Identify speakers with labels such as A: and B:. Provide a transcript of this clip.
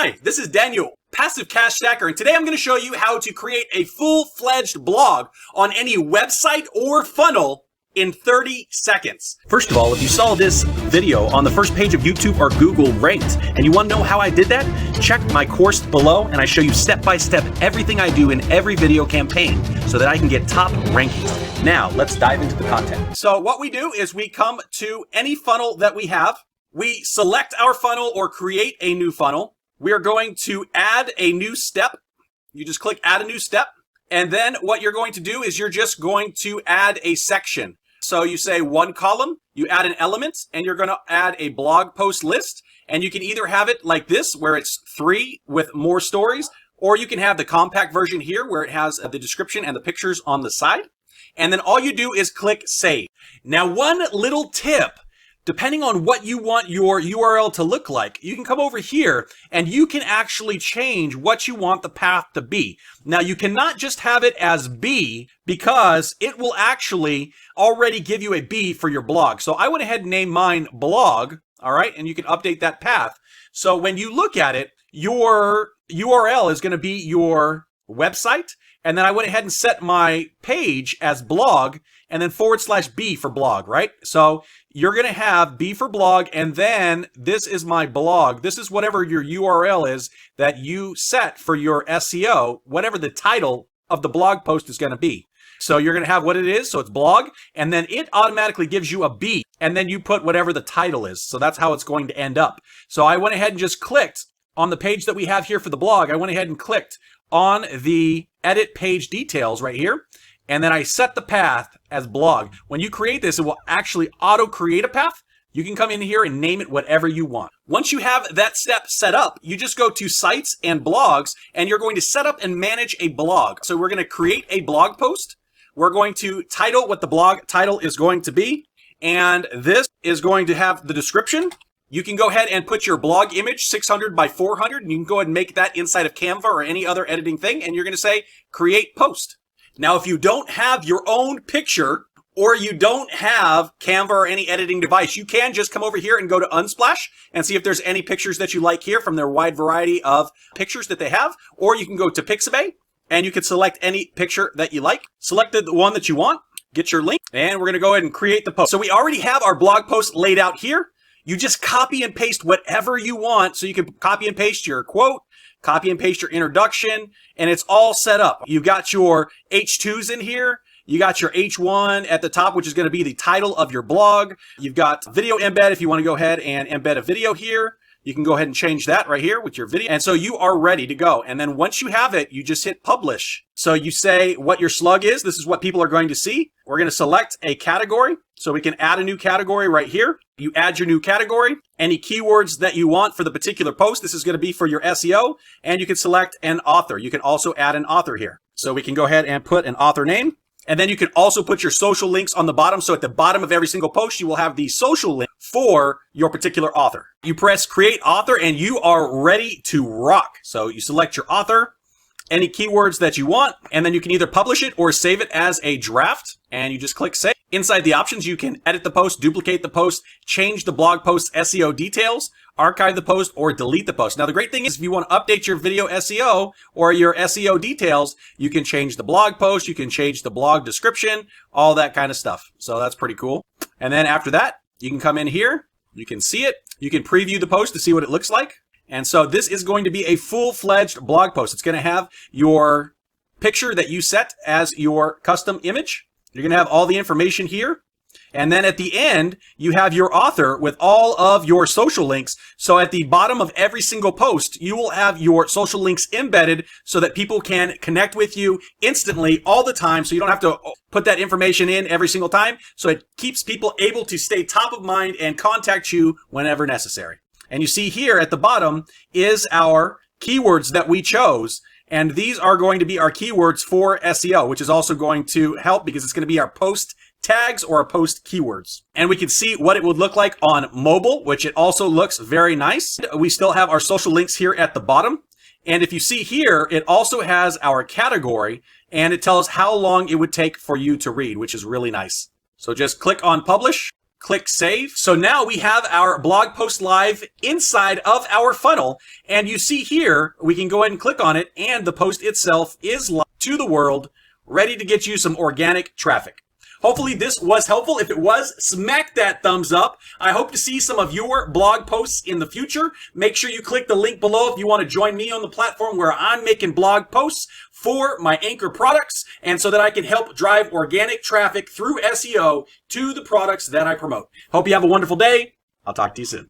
A: Hi, this is Daniel, Passive Cash Stacker, and today I'm going to show you how to create a full-fledged blog on any website or funnel in 30 seconds. First of all, if you saw this video on the first page of YouTube or Google ranked, and you want to know how I did that, check my course below, and I show you step-by-step everything I do in every video campaign so that I can get top rankings. Now, let's dive into the content. So what we do is we come to any funnel that we have, we select our funnel or create a new funnel. We are going to add a new step. You just click add a new step. And then what you're going to do is you're just going to add a section. So you say one column, you add an element, and you're going to add a blog post list. And you can either have it like this, where it's 3 with more stories, or you can have the compact version here where it has the description and the pictures on the side. And then all you do is click save. Now, one little tip. Depending on what you want your URL to look like, you can come over here and you can actually change what you want the path to be. Now, you cannot just have it as B because it will actually already give you a B for your blog. So I went ahead and named mine blog, all right, and you can update that path. So when you look at it, your URL is going to be your website. And then I went ahead and set my page as blog and then /B for blog, right? So you're going to have B for blog, and then this is my blog. This is whatever your URL is that you set for your SEO, whatever the title of the blog post is going to be. So you're going to have what it is. So it's blog, and then it automatically gives you a B, and then you put whatever the title is. So that's how it's going to end up. So I went ahead and just clicked on the page that we have here for the blog. I went ahead and clicked on the edit page details right here. And then I set the path as blog. When you create this, it will actually auto-create a path. You can come in here and name it whatever you want. Once you have that step set up, you just go to sites and blogs, and you're going to set up and manage a blog. So we're going to create a blog post. We're going to title what the blog title is going to be. And this is going to have the description. You can go ahead and put your blog image 600 by 400, and you can go ahead and make that inside of Canva or any other editing thing. And you're going to say create post. Now, if you don't have your own picture or you don't have Canva or any editing device, you can just come over here and go to Unsplash and see if there's any pictures that you like here from their wide variety of pictures that they have. Or you can go to Pixabay and you can select any picture that you like. Select the one that you want, get your link, and we're going to go ahead and create the post. So we already have our blog post laid out here. You just copy and paste whatever you want. So you can copy and paste your quote, copy and paste your introduction, and it's all set up. You've got your H2s in here. You got your H1 at the top, which is going to be the title of your blog. You've got video embed if you want to go ahead and embed a video here. You can go ahead and change that right here with your video. And so you are ready to go. And then once you have it, you just hit publish. So you say what your slug is. This is what people are going to see. We're going to select a category. So we can add a new category right here. You add your new category, any keywords that you want for the particular post. This is going to be for your SEO, and you can select an author. You can also add an author here. So we can go ahead and put an author name, and then you can also put your social links on the bottom. So at the bottom of every single post, you will have the social link for your particular author. You press create author, and you are ready to rock. So you select your author, any keywords that you want, and then you can either publish it or save it as a draft, and you just click save. Inside the options, you can edit the post, duplicate the post, change the blog post SEO details, archive the post, or delete the post. Now, the great thing is if you want to update your video SEO or your SEO details, you can change the blog post, you can change the blog description, all that kind of stuff. So that's pretty cool. And then after that, you can come in here, you can see it, you can preview the post to see what it looks like. And so this is going to be a full-fledged blog post. It's going to have your picture that you set as your custom image. You're going to have all the information here. And then at the end, you have your author with all of your social links. So at the bottom of every single post, you will have your social links embedded so that people can connect with you instantly all the time. So you don't have to put that information in every single time. So it keeps people able to stay top of mind and contact you whenever necessary. And you see here at the bottom is our keywords that we chose. And these are going to be our keywords for SEO, which is also going to help because it's going to be our post tags or our post keywords. And we can see what it would look like on mobile, which it also looks very nice. We still have our social links here at the bottom. And if you see here, it also has our category and it tells how long it would take for you to read, which is really nice. So just click on publish. click save. So now we have our blog post live inside of our funnel. And you see here, we can go ahead and click on it, and the post itself is live to the world, ready to get you some organic traffic. Hopefully this was helpful. If it was, smack that thumbs up. I hope to see some of your blog posts in the future. Make sure you click the link below if you want to join me on the platform where I'm making blog posts for my Anchor products, and so that I can help drive organic traffic through SEO to the products that I promote. Hope you have a wonderful day. I'll talk to you soon.